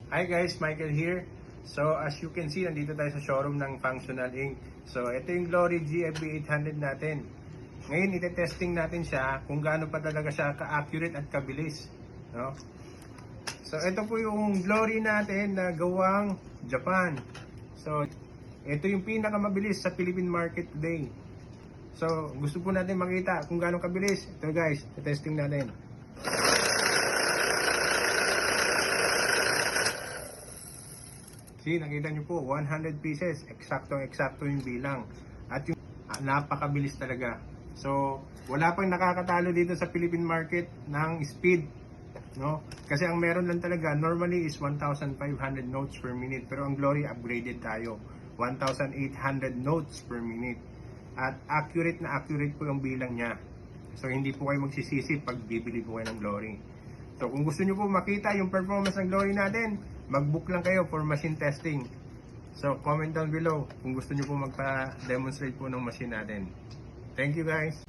Hi guys, Michael here. So as you can see, nandito tayo sa showroom ng Functional Inc. So ito yung Glory GFB 800 natin. Ngayon ite-testing natin siya kung gaano pa talaga siya ka-accurate at kabilis. No? So ito po yung Glory natin na gawang Japan. So ito yung pinakamabilis sa Philippine market today. So gusto po natin makita kung gaano kabilis. Ito guys, ite-testing natin. See, nakita nyo po, 100 pieces, eksakto yung bilang. At yung napakabilis talaga. So, wala pang nakakatalo dito sa Philippine market ng speed. No? Kasi ang meron lang talaga, normally is 1,500 notes per minute. Pero ang Glory, upgraded tayo. 1,800 notes per minute. At accurate po yung bilang niya. So, hindi po kayo magsisisi pag bibili po kayo ng Glory. So kung gusto nyo po makita yung performance ng Glory natin, mag-book lang kayo for machine testing. So comment down below kung gusto nyo po magpa-demonstrate po ng machine natin. Thank you guys!